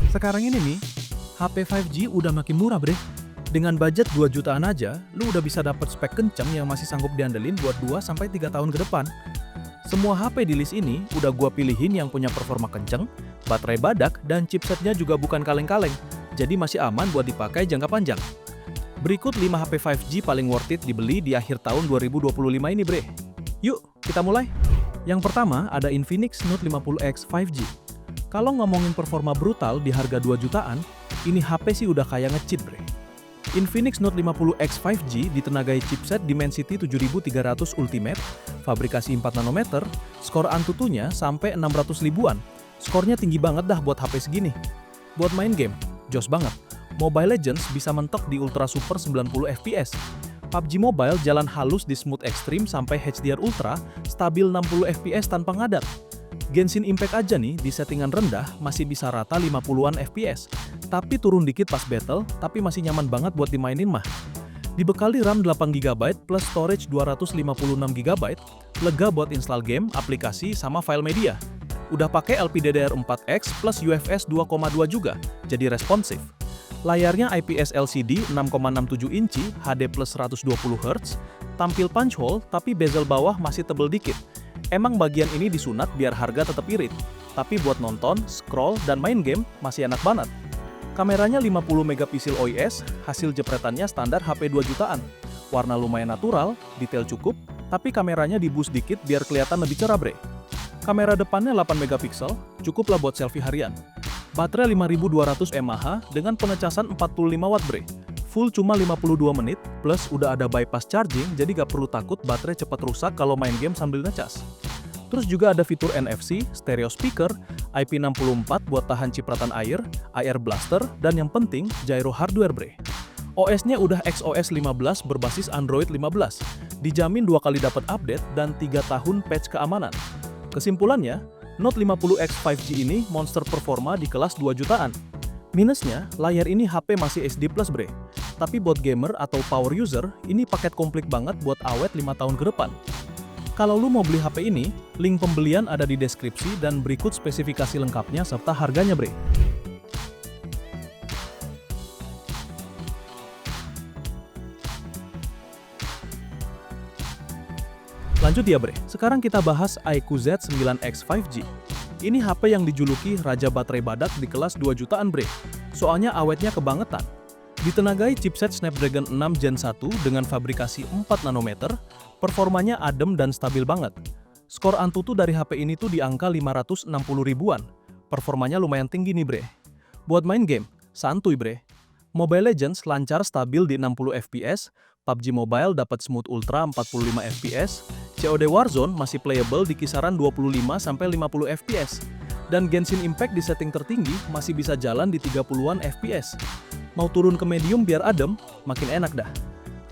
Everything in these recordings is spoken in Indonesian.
Sekarang ini nih, HP 5G udah makin murah bre. Dengan budget 2 jutaan aja, lu udah bisa dapat spek kenceng yang masih sanggup diandelin buat 2 sampai 3 tahun ke depan. Semua HP di list ini udah gua pilihin yang punya performa kenceng, baterai badak, dan chipsetnya juga bukan kaleng-kaleng. Jadi masih aman buat dipakai jangka panjang. Berikut 5 HP 5G paling worth it dibeli di akhir tahun 2025 ini bre. Yuk, kita mulai. Yang pertama ada Infinix Note 50X 5G. Kalau ngomongin performa brutal di harga 2 jutaan, ini HP sih udah kayak nge-cheat bre. Infinix Note 50X 5G ditenagai chipset Dimensity 7300 Ultimate, fabrikasi 4 nanometer, skor Antutunya sampai 600 ribuan. Skornya tinggi banget dah buat HP segini. Buat main game, jos banget. Mobile Legends bisa mentok di Ultra Super 90 FPS. PUBG Mobile jalan halus di Smooth Extreme sampai HDR Ultra, stabil 60 FPS tanpa ngadat. Genshin Impact aja nih di settingan rendah masih bisa rata 50-an FPS, tapi turun dikit pas battle, tapi masih nyaman banget buat dimainin mah. Dibekali RAM 8GB plus storage 256GB, lega buat install game, aplikasi, sama file media. Udah pakai LPDDR4X plus UFS 2.2 juga, jadi responsif. Layarnya IPS LCD 6,67 inci, HD plus 120Hz, tampil punch hole tapi bezel bawah masih tebel dikit. Emang bagian ini disunat biar harga tetap irit, tapi buat nonton, scroll, dan main game masih enak banget. Kameranya 50 megapiksel OIS, hasil jepretannya standar HP 2 jutaan. Warna lumayan natural, detail cukup, tapi kameranya di boost dikit biar kelihatan lebih cerah bre. Kamera depannya 8 megapiksel, cukuplah buat selfie harian. Baterai 5200 mAh dengan pengecasan 45 watt bre. Full cuma 52 menit, plus udah ada bypass charging jadi gak perlu takut baterai cepat rusak kalau main game sambil ngecas. Terus juga ada fitur NFC, stereo speaker, IP64 buat tahan cipratan air, AR blaster, dan yang penting gyro hardware bre. OS-nya udah XOS 15 berbasis Android 15, dijamin 2 kali dapat update dan 3 tahun patch keamanan. Kesimpulannya, Note 50X 5G ini monster performa di kelas 2 jutaan. Minusnya, layar ini HP masih SD Plus bre. Tapi buat gamer atau power user, ini paket komplit banget buat awet 5 tahun ke depan. Kalau lu mau beli HP ini, link pembelian ada di deskripsi dan berikut spesifikasi lengkapnya serta harganya bre. Lanjut ya bre, sekarang kita bahas iQOO Z9X 5G. Ini HP yang dijuluki Raja Baterai Badak di kelas 2 jutaan bre. Soalnya awetnya kebangetan. Ditenagai chipset Snapdragon 6 Gen 1 dengan fabrikasi 4 nanometer, performanya adem dan stabil banget. Skor Antutu dari HP ini tuh di angka 560 ribuan. Performanya lumayan tinggi nih bre. Buat main game, santuy bre. Mobile Legends lancar stabil di 60 FPS, PUBG Mobile dapat Smooth Ultra 45 FPS, COD Warzone masih playable di kisaran 25-50 FPS, dan Genshin Impact di setting tertinggi masih bisa jalan di 30-an FPS. Mau turun ke medium biar adem, makin enak dah.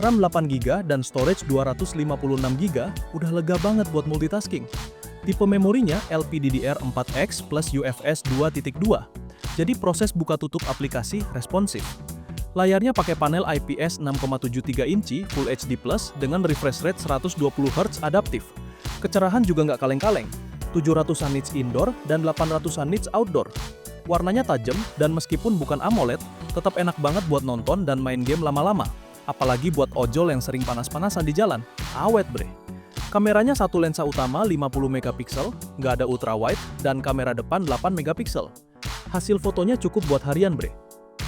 RAM 8GB dan storage 256GB udah lega banget buat multitasking. Tipe memorinya LPDDR4X plus UFS 2.2, jadi proses buka tutup aplikasi responsif. Layarnya pakai panel IPS 6,73 inci Full HD Plus dengan refresh rate 120Hz adaptif. Kecerahan juga nggak kaleng-kaleng, 700-an nits indoor dan 800-an nits outdoor. Warnanya tajam dan meskipun bukan AMOLED, tetap enak banget buat nonton dan main game lama-lama. Apalagi buat ojol yang sering panas-panasan di jalan, awet bre. Kameranya satu lensa utama 50 megapiksel, nggak ada ultrawide, dan kamera depan 8 megapiksel. Hasil fotonya cukup buat harian bre.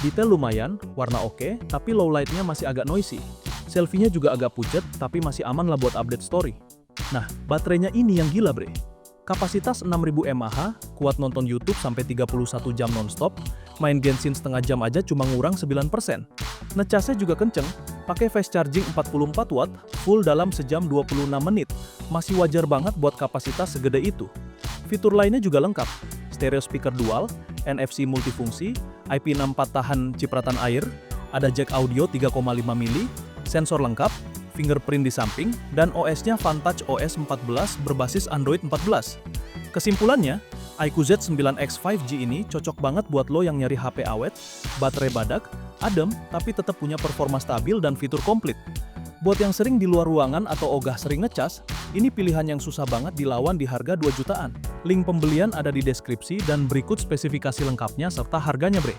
Detail lumayan, warna oke, tapi low light-nya masih agak noisy. Selfie-nya juga agak pucet, tapi masih aman lah buat update story. Nah, baterainya ini yang gila bre. Kapasitas 6000 mAh, kuat nonton YouTube sampai 31 jam nonstop, main Genshin setengah jam aja cuma ngurang 9%. Ngecasnya juga kenceng, pakai fast charging 44 watt, full dalam sejam 26 menit. Masih wajar banget buat kapasitas segede itu. Fitur lainnya juga lengkap, stereo speaker dual, NFC multifungsi, IP64 tahan cipratan air, ada jack audio 3,5 mili, sensor lengkap, fingerprint di samping, dan OS-nya Vantage OS 14 berbasis Android 14. Kesimpulannya, iQOO Z9X 5G ini cocok banget buat lo yang nyari HP awet, baterai badak, adem, tapi tetap punya performa stabil dan fitur komplit. Buat yang sering di luar ruangan atau ogah sering ngecas, ini pilihan yang susah banget dilawan di harga 2 jutaan. Link pembelian ada di deskripsi dan berikut spesifikasi lengkapnya serta harganya, bre.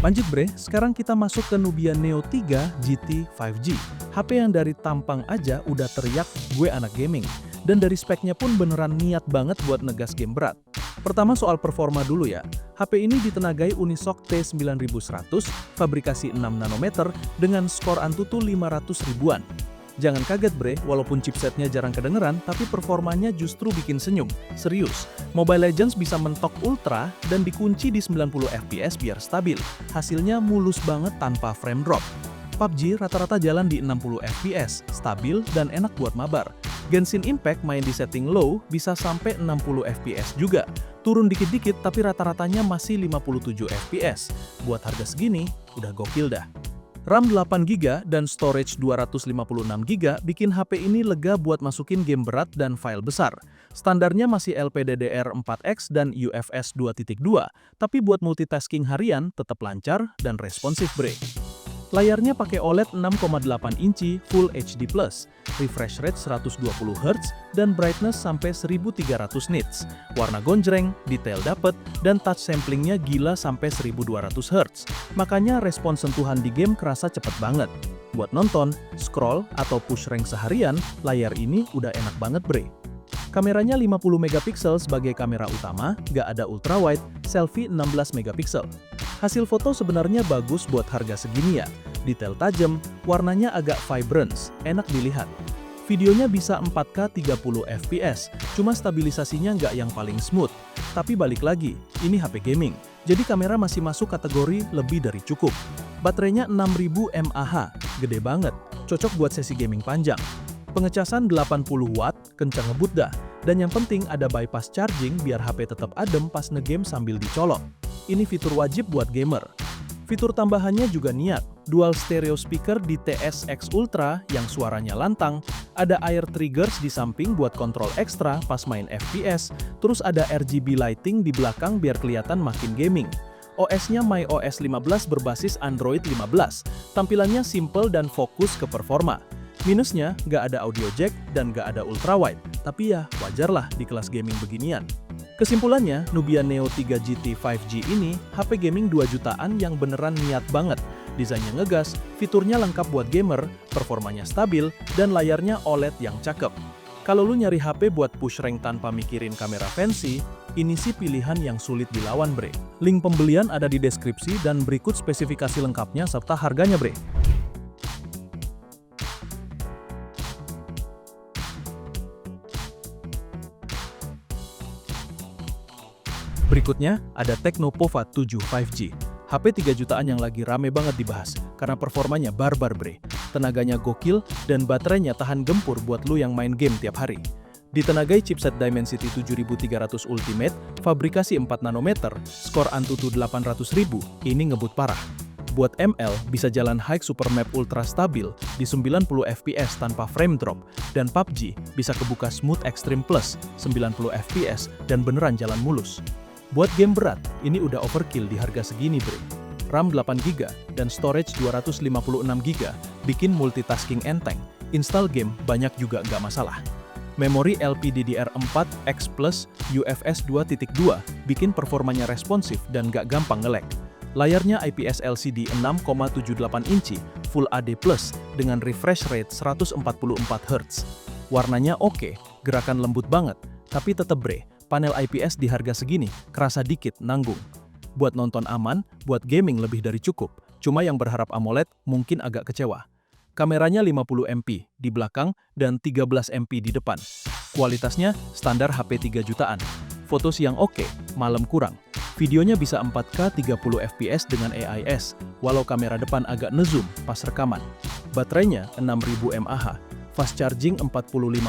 Lanjut bre, sekarang kita masuk ke Nubia Neo 3 GT 5G. HP yang dari tampang aja udah teriak gue anak gaming. Dan dari speknya pun beneran niat banget buat negas game berat. Pertama soal performa dulu ya. HP ini ditenagai Unisoc T9100, fabrikasi 6 nanometer dengan skor Antutu 500 ribuan. Jangan kaget bre, walaupun chipsetnya jarang kedengeran, tapi performanya justru bikin senyum. Serius, Mobile Legends bisa mentok ultra dan dikunci di 90 fps biar stabil. Hasilnya mulus banget tanpa frame drop. PUBG rata-rata jalan di 60 fps, stabil dan enak buat mabar. Genshin Impact main di setting low bisa sampai 60 fps juga. Turun dikit-dikit tapi rata-ratanya masih 57 fps. Buat harga segini, udah gokil dah. RAM 8GB dan storage 256GB bikin HP ini lega buat masukin game berat dan file besar. Standarnya masih LPDDR4X dan UFS 2.2, tapi buat multitasking harian tetap lancar dan responsif bre. Layarnya pakai OLED 6,8 inci Full HD+, refresh rate 120Hz, dan brightness sampai 1300 nits. Warna gonjreng, detail dapet, dan touch samplingnya gila sampai 1200Hz. Makanya respons sentuhan di game kerasa cepet banget. Buat nonton, scroll, atau push rank seharian, layar ini udah enak banget bre. Kameranya 50 megapiksel sebagai kamera utama, gak ada ultrawide, selfie 16 megapiksel. Hasil foto sebenarnya bagus buat harga segini ya. Detail tajam, warnanya agak vibrant, enak dilihat. Videonya bisa 4K 30 fps, cuma stabilisasinya nggak yang paling smooth. Tapi balik lagi, ini HP gaming, jadi kamera masih masuk kategori lebih dari cukup. Baterainya 6000 mAh, gede banget, cocok buat sesi gaming panjang. Pengecasan 80 watt, kencang ngebut dah. Dan yang penting ada bypass charging biar HP tetap adem pas ngegame sambil dicolok. Ini fitur wajib buat gamer. Fitur tambahannya juga niat. Dual stereo speaker di TSX Ultra yang suaranya lantang, ada air triggers di samping buat kontrol ekstra pas main FPS, terus ada RGB lighting di belakang biar kelihatan makin gaming. OS-nya MyOS 15 berbasis Android 15. Tampilannya simple dan fokus ke performa. Minusnya, nggak ada audio jack dan nggak ada ultrawide, tapi ya wajarlah di kelas gaming beginian. Kesimpulannya, Nubia Neo 3 GT 5G ini HP gaming 2 jutaan yang beneran niat banget. Desainnya ngegas, fiturnya lengkap buat gamer, performanya stabil, dan layarnya OLED yang cakep. Kalau lu nyari HP buat push rank tanpa mikirin kamera fancy, ini sih pilihan yang sulit dilawan bre. Link pembelian ada di deskripsi dan berikut spesifikasi lengkapnya serta harganya bre. Berikutnya, ada Tecno Pova 7 5G. HP 3 jutaan yang lagi rame banget dibahas, karena performanya barbar bre. Tenaganya gokil, dan baterainya tahan gempur buat lu yang main game tiap hari. Ditenagai chipset Dimensity 7300 Ultimate, fabrikasi 4 nanometer, skor Antutu 800.000, ini ngebut parah. Buat ML, bisa jalan high super map ultra stabil di 90 fps tanpa frame drop, dan PUBG bisa kebuka smooth extreme plus 90 fps dan beneran jalan mulus. Buat game berat, ini udah overkill di harga segini bre. RAM 8GB dan storage 256GB bikin multitasking enteng. Install game banyak juga nggak masalah. Memori LPDDR4X Plus UFS 2.2 bikin performanya responsif dan nggak gampang nge-lag. Layarnya IPS LCD 6,78 inci Full HD Plus dengan refresh rate 144Hz. Warnanya oke, gerakan lembut banget, tapi tetep bre. Panel IPS di harga segini kerasa dikit nanggung. Buat nonton aman, buat gaming lebih dari cukup. Cuma yang berharap AMOLED mungkin agak kecewa. Kameranya 50MP di belakang dan 13MP di depan. Kualitasnya standar HP 3 jutaan. Foto siang oke, malam kurang. Videonya bisa 4K 30 fps dengan AIS, walau kamera depan agak ngezoom pas rekaman. Baterainya 6000 mAh, fast charging 45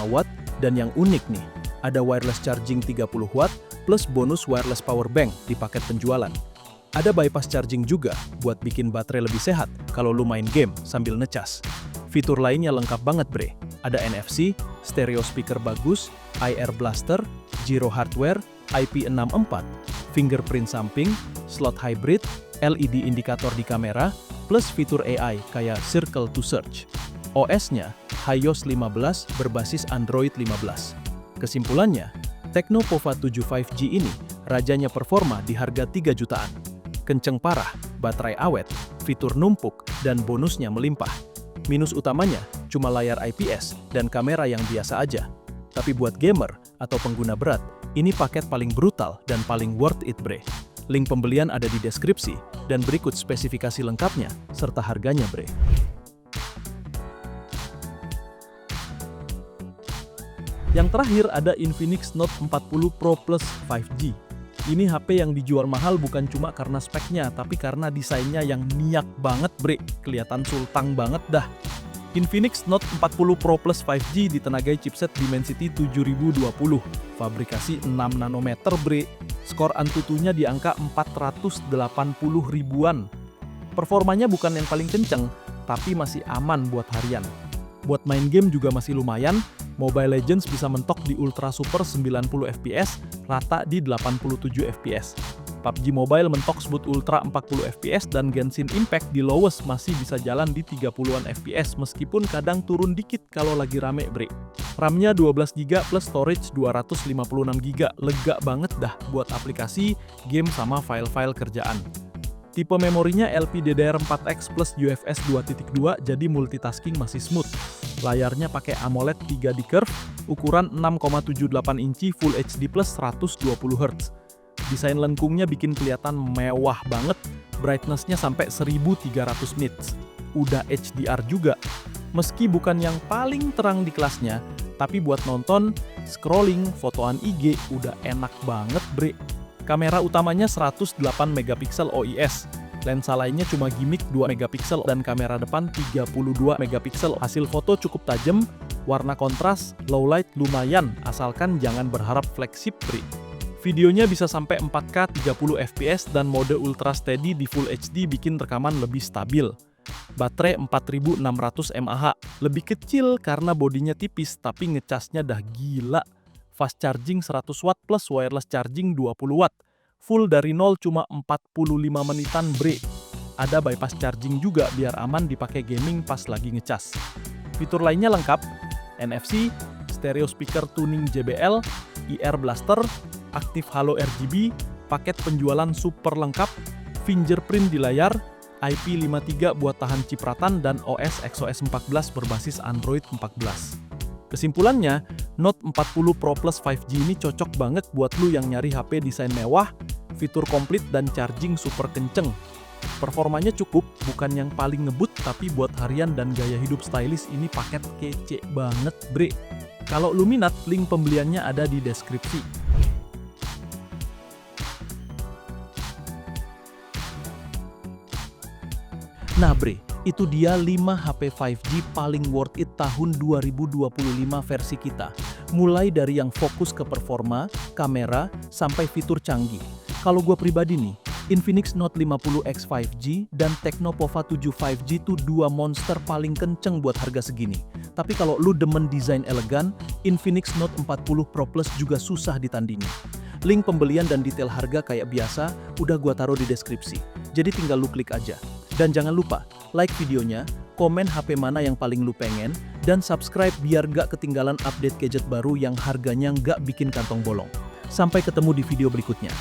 watt, dan yang unik nih, ada wireless charging 30 watt plus bonus wireless power bank di paket penjualan. Ada bypass charging juga buat bikin baterai lebih sehat kalau lu main game sambil ngecas. Fitur lainnya lengkap banget bre. Ada NFC, stereo speaker bagus, IR blaster, gyro hardware, IP64, fingerprint samping, slot hybrid, LED indikator di kamera, plus fitur AI kayak Circle to Search. OS-nya HiOS 15 berbasis Android 15. Kesimpulannya, Tecno Pova 7 5G ini rajanya performa di harga 3 jutaan. Kenceng parah, baterai awet, fitur numpuk, dan bonusnya melimpah. Minus utamanya cuma layar IPS dan kamera yang biasa aja. Tapi buat gamer atau pengguna berat, ini paket paling brutal dan paling worth it bre. Link pembelian ada di deskripsi, dan berikut spesifikasi lengkapnya serta harganya bre. Yang terakhir ada Infinix Note 40 Pro Plus 5G. Ini HP yang dijual mahal bukan cuma karena speknya, tapi karena desainnya yang niak banget bre. Kelihatan sultang banget dah. Infinix Note 40 Pro Plus 5G ditenagai chipset Dimensity 7020, fabrikasi 6 nanometer bre. Skor Antutunya di angka 480 ribuan. Performanya bukan yang paling kenceng, tapi masih aman buat harian. Buat main game juga masih lumayan. Mobile Legends bisa mentok di Ultra Super 90 fps, rata di 87 fps. PUBG Mobile mentok Smooth Ultra 40 fps dan Genshin Impact di lowest masih bisa jalan di 30-an fps meskipun kadang turun dikit kalau lagi rame bre. RAM-nya 12GB plus storage 256GB, lega banget dah buat aplikasi, game sama file-file kerjaan. Tipe memorinya LPDDR4X plus UFS 2.2 jadi multitasking masih smooth. Layarnya pakai AMOLED 3D curve, ukuran 6,78 inci Full HD plus 120Hz. Desain lengkungnya bikin kelihatan mewah banget, brightness-nya sampai 1300 nits. Udah HDR juga. Meski bukan yang paling terang di kelasnya, tapi buat nonton, scrolling, fotoan IG udah enak banget bre. Kamera utamanya 108 megapiksel OIS. Lensa lainnya cuma gimmick 2 megapiksel dan kamera depan 32 megapiksel. Hasil foto cukup tajam, warna kontras, low light lumayan, asalkan jangan berharap flagship bre. Videonya bisa sampai 4K 30 fps dan mode Ultra Steady di Full HD bikin rekaman lebih stabil. Baterai 4600 mAh, lebih kecil karena bodinya tipis tapi ngecasnya dah gila. Fast charging 100 watt plus wireless charging 20 watt. Full dari nol cuma 45 menitan bre. Ada bypass charging juga biar aman dipakai gaming pas lagi ngecas. Fitur lainnya lengkap, NFC, stereo speaker tuning JBL, IR blaster, aktif halo RGB, paket penjualan super lengkap, fingerprint di layar, IP53 buat tahan cipratan dan OS XOS 14 berbasis Android 14. Kesimpulannya, Note 40 Pro Plus 5G ini cocok banget buat lu yang nyari HP desain mewah, fitur komplit dan charging super kenceng. Performanya cukup, bukan yang paling ngebut, tapi buat harian dan gaya hidup stylish ini paket kece banget bre. Kalau lu minat, link pembeliannya ada di deskripsi. Nah bre, itu dia 5 HP 5G paling worth it tahun 2025 versi kita. Mulai dari yang fokus ke performa, kamera, sampai fitur canggih. Kalau gue pribadi nih, Infinix Note 50X 5G dan Tecno Pova 7 5G itu dua monster paling kenceng buat harga segini. Tapi kalau lu demen desain elegan, Infinix Note 40 Pro Plus juga susah ditandingi. Link pembelian dan detail harga kayak biasa udah gua taruh di deskripsi. Jadi tinggal lu klik aja. Dan jangan lupa, like videonya, komen HP mana yang paling lu pengen, dan subscribe biar gak ketinggalan update gadget baru yang harganya gak bikin kantong bolong. Sampai ketemu di video berikutnya.